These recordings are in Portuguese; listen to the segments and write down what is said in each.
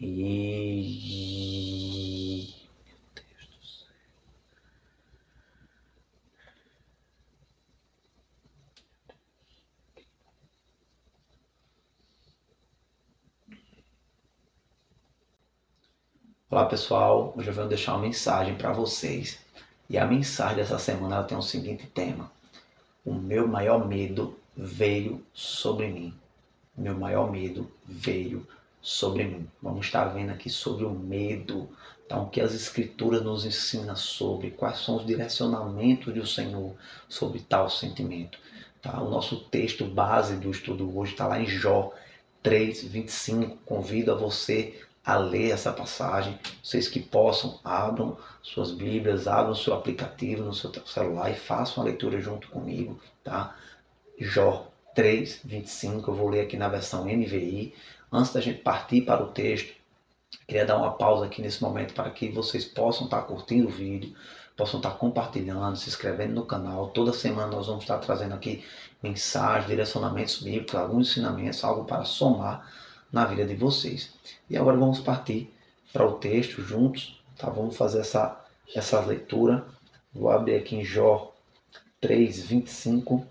E olá pessoal, hoje eu venho deixar uma mensagem para vocês. E a mensagem dessa semana ela tem o seguinte tema: o meu maior medo veio sobre mim. O meu maior medo veio sobre mim. Vamos estar vendo aqui sobre o medo. Então, o que as escrituras nos ensinam sobre, quais são os direcionamentos do Senhor sobre tal sentimento. Tá? O nosso texto base do estudo hoje está lá em Jó 3:25. Convido a você a ler essa passagem. Vocês que possam, abram suas Bíblias, abram seu aplicativo no seu celular e façam a leitura junto comigo. Tá? Jó 3:25, eu vou ler aqui na versão NVI. Antes da gente partir para o texto, queria dar uma pausa aqui nesse momento para que vocês possam estar curtindo o vídeo, possam estar compartilhando, se inscrevendo no canal. Toda semana nós vamos estar trazendo aqui mensagens, direcionamentos bíblicos, alguns ensinamentos, algo para somar na vida de vocês. E agora vamos partir para o texto juntos, tá? Vamos fazer essa leitura. Vou abrir aqui em Jó 3:25.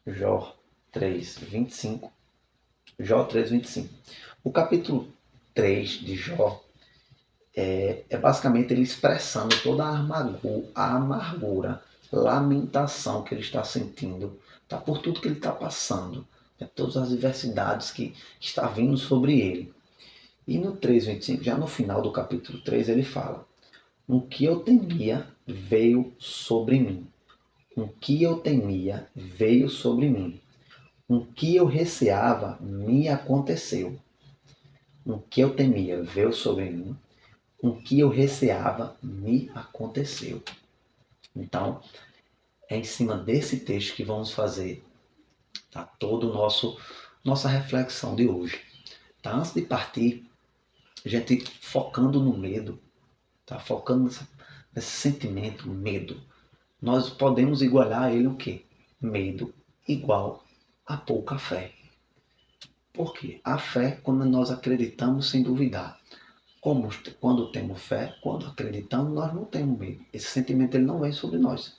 Jó 3:25. Jó 3:25. O capítulo 3 de Jó é basicamente ele expressando toda a amargura, lamentação que ele está sentindo, tá? Por tudo que ele está passando, né? Todas as adversidades que está vindo sobre ele. E no 3:25, já no final do capítulo 3, ele fala: o que eu temia veio sobre mim. O que eu temia veio sobre mim. O que eu receava me aconteceu. O que eu temia veio sobre mim. O que eu receava me aconteceu. Então, é em cima desse texto que vamos fazer, tá, todo o nossa reflexão de hoje. Tá? Antes de partir, a gente focando no medo, tá? Focando nesse sentimento, medo. Nós podemos igualar ele o quê? Medo igual a pouca fé. Por quê? A fé, quando nós acreditamos sem duvidar. Como, quando temos fé, quando acreditamos, nós não temos medo. Esse sentimento ele não vem sobre nós.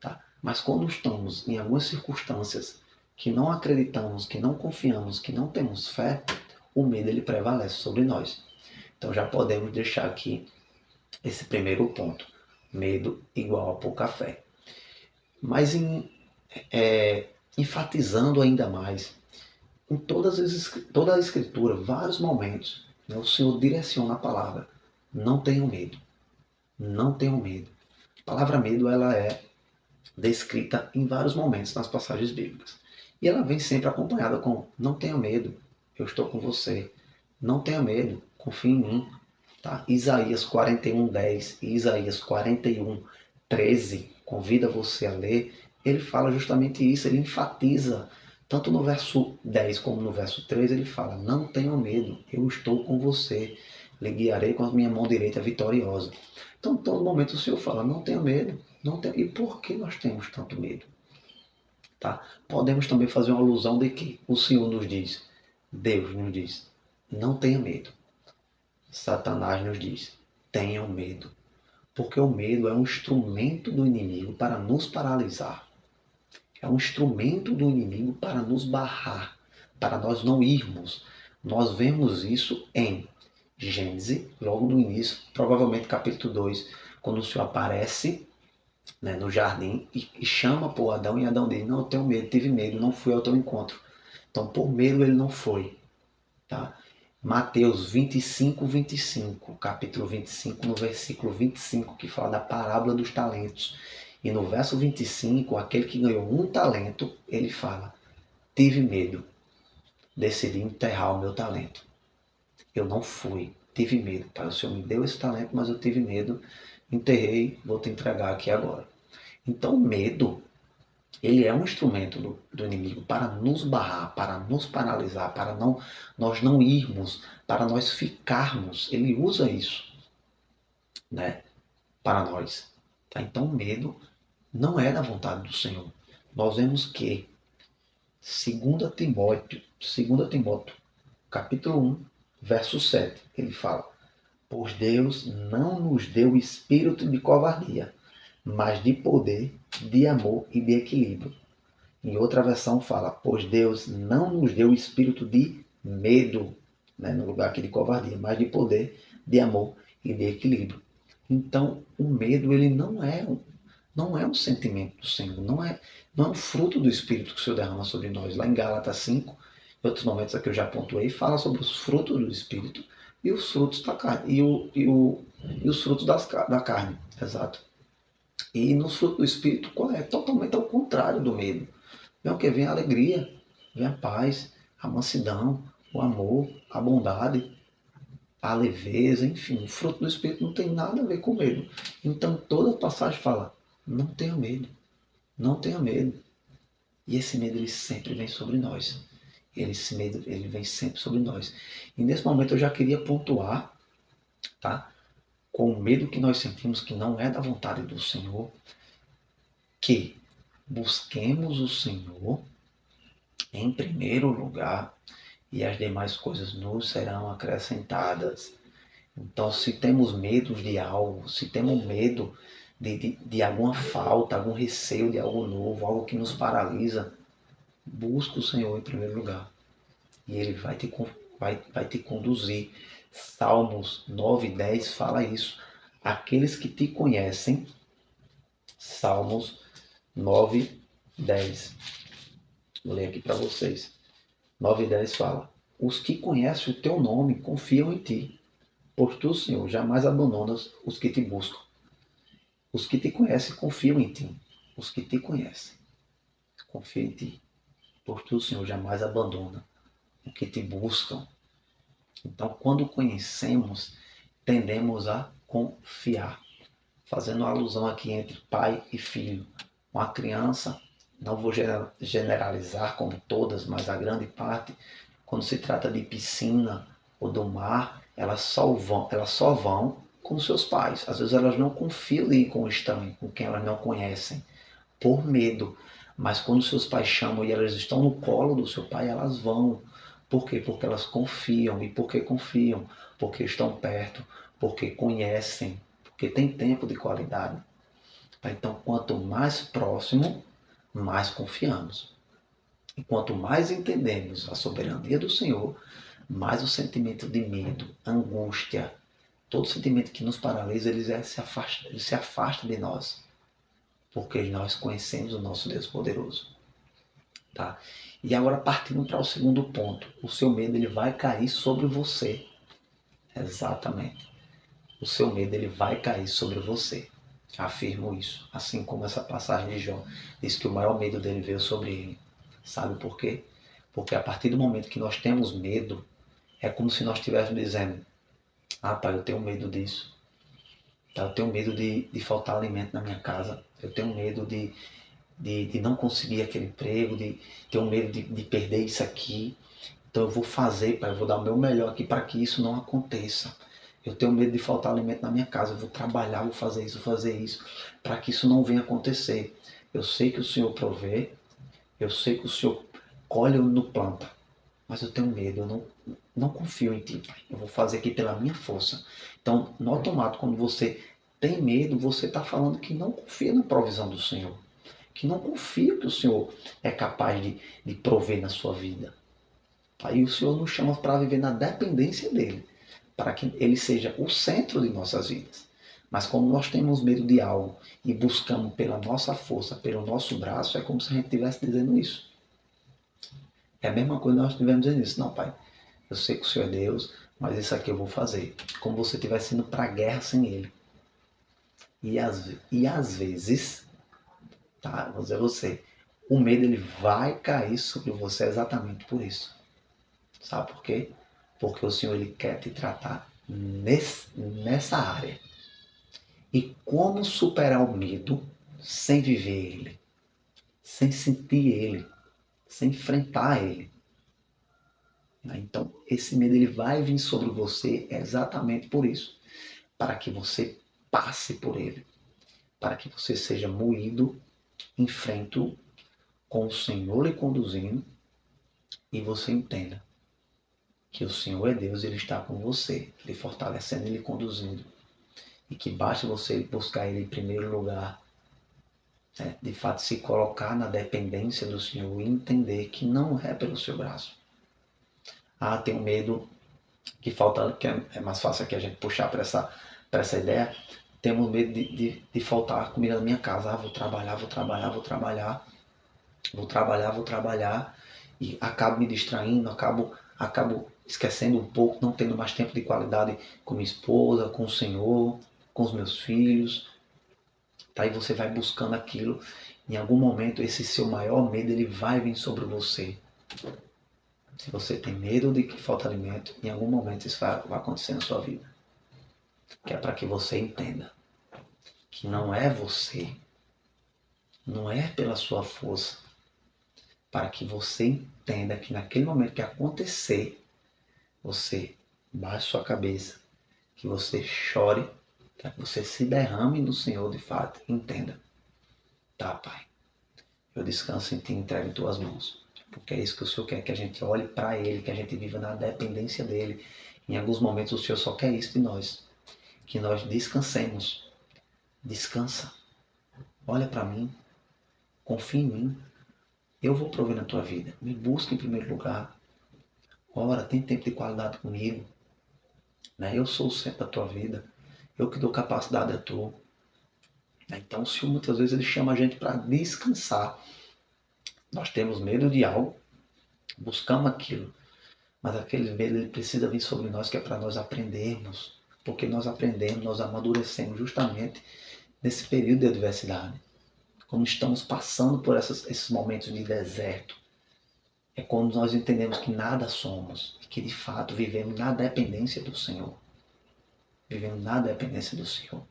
Tá? Mas quando estamos em algumas circunstâncias que não acreditamos, que não confiamos, que não temos fé, o medo ele prevalece sobre nós. Então já podemos deixar aqui esse primeiro ponto. Medo igual a pouca fé. Mas enfatizando ainda mais, em toda a escritura, vários momentos, né, o Senhor direciona a palavra: não tenham medo, não tenham medo. A palavra medo ela é descrita em vários momentos nas passagens bíblicas. E ela vem sempre acompanhada com: não tenha medo, eu estou com você. Não tenha medo, confie em mim. Tá? Isaías 41:10 e Isaías 41:13, convida você a ler. Ele fala justamente isso, ele enfatiza. Tanto no verso 10 como no verso 13, ele fala: não tenha medo, eu estou com você. Lhe guiarei com a minha mão direita vitoriosa. Então, em todo momento o Senhor fala: não tenha medo. Não tenha... E por que nós temos tanto medo? Tá? Podemos também fazer uma alusão de que o Senhor nos diz, Deus nos diz: não tenha medo. Satanás nos diz: tenham medo. Porque o medo é um instrumento do inimigo para nos paralisar. É um instrumento do inimigo para nos barrar, para nós não irmos. Nós vemos isso em Gênesis, logo no início, provavelmente capítulo 2, quando o Senhor aparece, né, no jardim e chama por Adão, e Adão diz: não, eu tenho medo, tive medo, não fui ao teu encontro. Então, por medo ele não foi. Tá? Mateus 25:25, capítulo 25, no versículo 25, que fala da parábola dos talentos. E no verso 25, aquele que ganhou um talento, ele fala: tive medo, decidi enterrar o meu talento. Eu não fui, tive medo. Pai, o Senhor me deu esse talento, mas eu tive medo, enterrei, vou te entregar aqui agora. Então, o medo, ele é um instrumento do inimigo para nos barrar, para nos paralisar, para nós não irmos, para nós ficarmos. Ele usa isso, né, para nós. Tá? Então, o medo não é da vontade do Senhor. Nós vemos que 2 Timóteo, capítulo 1, verso 7, ele fala: pois Deus não nos deu espírito de covardia, mas de poder, de amor e de equilíbrio. Em outra versão fala: pois Deus não nos deu espírito de medo, né, no lugar aqui de covardia, mas de poder, de amor e de equilíbrio. Então, o medo ele não é um sentimento do Senhor, não é um fruto do Espírito que o Senhor derrama sobre nós. Lá em Gálatas 5, em outros momentos aqui eu já pontuei, fala sobre os frutos do Espírito e os frutos da carne, e os frutos da carne, exato. E no fruto do Espírito é totalmente ao contrário do medo. Vem o que? Vem a alegria, vem a paz, a mansidão, o amor, a bondade, a leveza, enfim. O fruto do Espírito não tem nada a ver com medo. Então toda passagem fala: não tenha medo, não tenha medo. E esse medo ele sempre vem sobre nós. Esse medo ele vem sempre sobre nós. E nesse momento eu já queria pontuar, tá? Com o medo que nós sentimos que não é da vontade do Senhor, que busquemos o Senhor em primeiro lugar e as demais coisas nos serão acrescentadas. Então, se temos medo de algo, se temos medo de alguma falta, algum receio de algo novo, algo que nos paralisa, busca o Senhor em primeiro lugar. E Ele vai te conduzir. Salmos 9 e 10 fala isso. Aqueles que te conhecem, Salmos 9, 10. Vou ler aqui para vocês. 9 e 10 fala: os que conhecem o teu nome confiam em ti, pois tu, Senhor, jamais abandonas os que te buscam. Os que te conhecem confiam em ti. Os que te conhecem confiam em ti, pois tu, Senhor, jamais abandona os que te buscam. Então, quando conhecemos, tendemos a confiar. Fazendo uma alusão aqui entre pai e filho. Uma criança, não vou generalizar como todas, mas a grande parte, quando se trata de piscina ou do mar, elas só vão com seus pais. Às vezes elas não confiam em ir com o estranho, com quem elas não conhecem, por medo. Mas quando seus pais chamam e elas estão no colo do seu pai, elas vão. Por quê? Porque elas confiam. E por que confiam? Porque estão perto, porque conhecem, porque tem tempo de qualidade. Então, quanto mais próximo, mais confiamos. E quanto mais entendemos a soberania do Senhor, mais o sentimento de medo, angústia, todo sentimento que nos paralisa, ele se afasta de nós, porque nós conhecemos o nosso Deus poderoso. Tá? E agora partindo para o segundo ponto, o seu medo ele vai cair sobre você. Exatamente. O seu medo ele vai cair sobre você. Afirmo isso. Assim como essa passagem de Jó diz que o maior medo dele veio sobre ele. Sabe por quê? Porque a partir do momento que nós temos medo, é como se nós estivéssemos dizendo: ah, pai, eu tenho medo disso. Tá? Eu tenho medo de faltar alimento na minha casa. Eu tenho medo de não conseguir aquele emprego, de ter medo de perder isso aqui. Então eu vou fazer, pai, eu vou dar o meu melhor aqui para que isso não aconteça. Eu tenho medo de faltar alimento na minha casa, eu vou trabalhar, vou fazer isso, para que isso não venha acontecer. Eu sei que o Senhor provê, eu sei que o Senhor colhe onde não planta, mas eu tenho medo, eu não confio em Ti, pai. Eu vou fazer aqui pela minha força. Então, no automático, quando você tem medo, você está falando que não confia na provisão do Senhor, que não confia que o Senhor é capaz de prover na sua vida. Aí o Senhor nos chama para viver na dependência dEle, para que Ele seja o centro de nossas vidas. Mas como nós temos medo de algo e buscamos pela nossa força, pelo nosso braço, é como se a gente estivesse dizendo isso. É a mesma coisa que nós estivemos dizendo isso. Não, pai, eu sei que o Senhor é Deus, mas isso aqui eu vou fazer. Como você estivesse indo para a guerra sem Ele. E às vezes, tá, vou dizer a você, o medo ele vai cair sobre você exatamente por isso. Sabe por quê? Porque o Senhor ele quer te tratar nessa área. E como superar o medo sem viver ele, sem sentir ele, sem enfrentar ele. Então, esse medo ele vai vir sobre você exatamente por isso, para que você passe por ele, para que você seja moído, enfrente-o com o Senhor lhe conduzindo e você entenda que o Senhor é Deus e Ele está com você, lhe fortalecendo e lhe conduzindo. E que basta você buscar Ele em primeiro lugar, né? De fato se colocar na dependência do Senhor e entender que não é pelo seu braço. Ah, tenho medo que falta, que é mais fácil aqui a gente puxar para essa ideia. Temos medo de faltar comida na minha casa. Ah, vou trabalhar, e acabo me distraindo, acabo esquecendo um pouco, não tendo mais tempo de qualidade com minha esposa, com o Senhor, com os meus filhos. Tá? E você vai buscando aquilo. Em algum momento esse seu maior medo ele vai vir sobre você. Se você tem medo de que falta alimento, em algum momento isso vai acontecer na sua vida. Que é para que você entenda que não é você, não é pela sua força, para que você entenda que naquele momento que acontecer, você baixe sua cabeça, que você chore, para que você se derrame no Senhor de fato. Entenda. Tá, Pai? Eu descanso em Ti e entrego em Tuas mãos. Porque é isso que o Senhor quer, que a gente olhe para Ele, que a gente viva na dependência dEle. Em alguns momentos o Senhor só quer isso de nós. Que nós descansemos. Descansa. Olha para mim. Confia em mim. Eu vou prover na tua vida. Me busca em primeiro lugar. Ora, tem tempo de qualidade comigo. Né? Eu sou o centro da tua vida. Eu que dou capacidade a tu. Então o Senhor muitas vezes ele chama a gente para descansar. Nós temos medo de algo, buscamos aquilo, mas aquele medo ele precisa vir sobre nós, que é para nós aprendermos. Porque nós aprendemos, nós amadurecemos justamente nesse período de adversidade. Quando estamos passando por esses momentos de deserto, é quando nós entendemos que nada somos, e que de fato vivemos na dependência do Senhor. Vivemos na dependência do Senhor.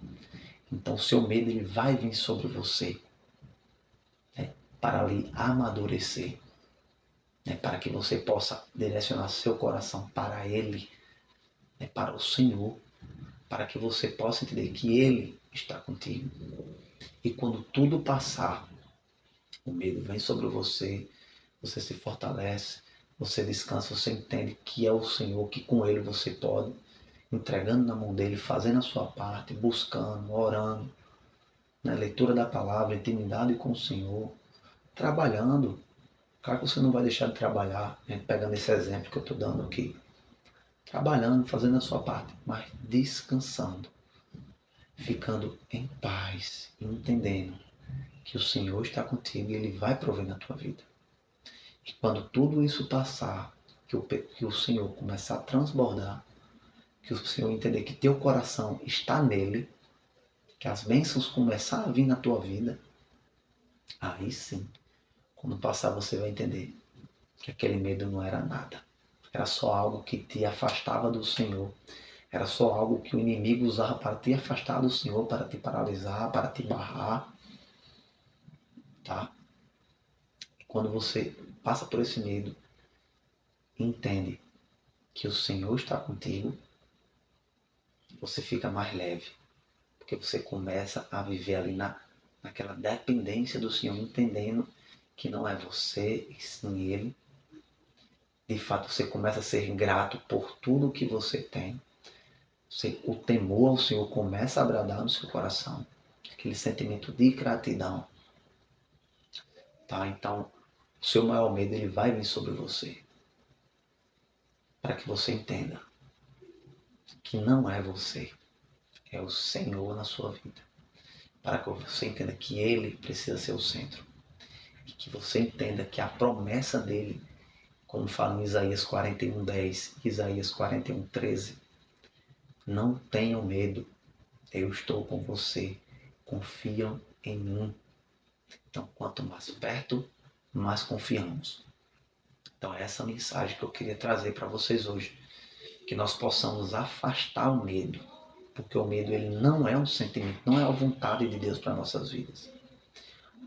Então o seu medo ele vai vir sobre você, né, para lhe amadurecer, né, para que você possa direcionar seu coração para Ele, né, para o Senhor, para que você possa entender que Ele está contigo. E quando tudo passar, o medo vem sobre você, você se fortalece, você descansa, você entende que é o Senhor, que com Ele você pode, entregando na mão dele, fazendo a sua parte, buscando, orando, né, leitura da palavra, intimidade com o Senhor, trabalhando. Claro que você não vai deixar de trabalhar, né, pegando esse exemplo que eu estou dando aqui. Trabalhando, fazendo a sua parte, mas descansando, ficando em paz, entendendo que o Senhor está contigo e Ele vai prover na tua vida. E quando tudo isso passar, que o Senhor começar a transbordar, que o Senhor entender que teu coração está nele, que as bênçãos começar a vir na tua vida, aí sim, quando passar você vai entender que aquele medo não era nada. Era só algo que te afastava do Senhor. Era só algo que o inimigo usava para te afastar do Senhor, para te paralisar, para te barrar. Tá? E quando você passa por esse medo, entende que o Senhor está contigo, você fica mais leve. Porque você começa a viver ali naquela dependência do Senhor, entendendo que não é você e sim Ele. De fato, você começa a ser grato por tudo que você tem. O temor ao Senhor começa a bradar no seu coração. Aquele sentimento de gratidão. Tá? Então, o seu maior medo ele vai vir sobre você. Para que você entenda que não é você. É o Senhor na sua vida. Para que você entenda que Ele precisa ser o centro. E que você entenda que a promessa dele, como fala em Isaías 41:10, Isaías 41:13, não tenham medo, eu estou com você, confiam em mim. Então, quanto mais perto, mais confiamos. Então, é essa mensagem que eu queria trazer para vocês hoje. Que nós possamos afastar o medo. Porque o medo ele não é um sentimento, não é a vontade de Deus para nossas vidas.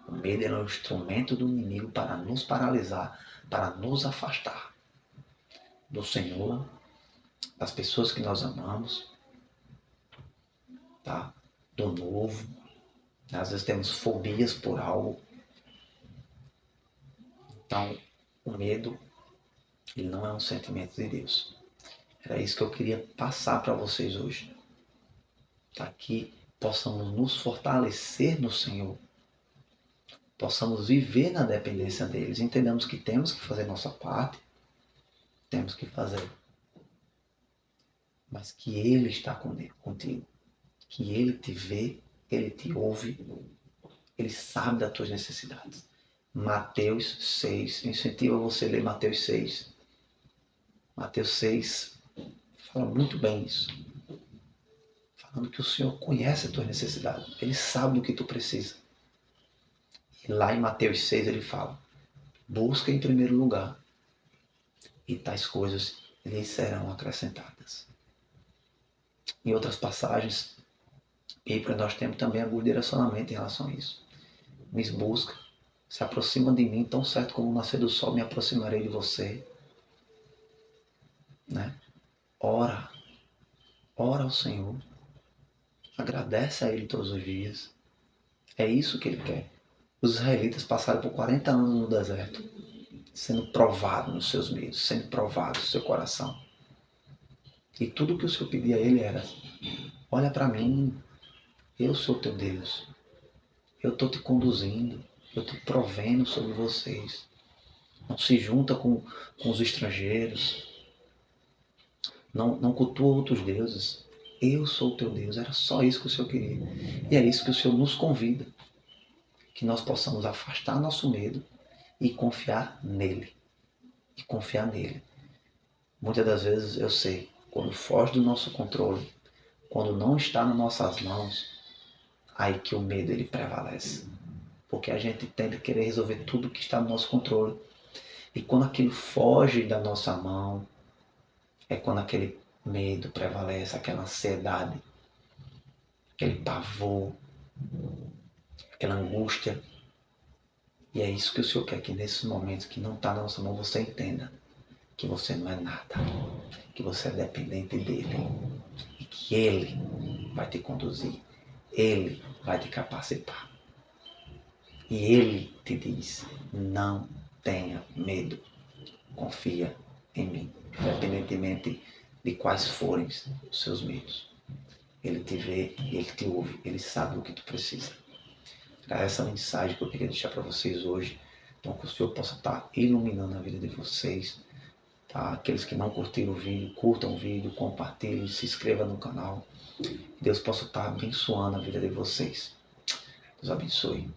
O medo é um instrumento do inimigo para nos paralisar, para nos afastar do Senhor, das pessoas que nós amamos, tá? Do novo. Às vezes temos fobias por algo. Então, o medo ele não é um sentimento de Deus. Era isso que eu queria passar para vocês hoje. Para que possamos nos fortalecer no Senhor. Possamos viver na dependência deles. Entendamos que temos que fazer nossa parte. Temos que fazer. Mas que Ele está contigo. Que Ele te vê, Ele te ouve. Ele sabe das tuas necessidades. Mateus 6. Incentiva você a ler Mateus 6. Mateus 6 fala muito bem isso. Falando que o Senhor conhece as tuas necessidades. Ele sabe do que tu precisa. E lá em Mateus 6 ele fala: busca em primeiro lugar, e tais coisas lhes serão acrescentadas. Em outras passagens bíblicas nós temos também alguns direcionamentos em relação a isso. Me busca, se aproxima de mim, tão certo como o nascer do sol me aproximarei de você. Né? Ora ao Senhor, agradece a Ele todos os dias. É isso que Ele quer. Os israelitas passaram por 40 anos no deserto, sendo provados nos seus meios, sendo provados no seu coração. E tudo que o Senhor pedia a ele era: olha para mim, eu sou teu Deus. Eu estou te conduzindo, eu estou provendo sobre vocês. Não se junta com os estrangeiros. Não cultua outros deuses. Eu sou o teu Deus. Era só isso que o Senhor queria. E é isso que o Senhor nos convida. Que nós possamos afastar nosso medo e confiar nele. E confiar nele. Muitas das vezes eu sei, quando foge do nosso controle, quando não está nas nossas mãos, aí que o medo ele prevalece. Porque a gente tende a querer resolver tudo que está no nosso controle. E quando aquilo foge da nossa mão, é quando aquele medo prevalece, aquela ansiedade, aquele pavor, aquela angústia. E é isso que o Senhor quer, que nesses momentos que não está na nossa mão, você entenda que você não é nada, que você é dependente dele e que ele vai te conduzir, ele vai te capacitar. E ele te diz: não tenha medo, confia em mim, independentemente de quais forem os seus medos. Ele te vê, ele te ouve, ele sabe o que tu precisa. Era essa mensagem que eu queria deixar para vocês hoje. Então que o Senhor possa estar iluminando a vida de vocês. Tá? Aqueles que não curtiram o vídeo, curtam o vídeo, compartilhem, se inscrevam no canal. Deus possa estar abençoando a vida de vocês. Deus abençoe.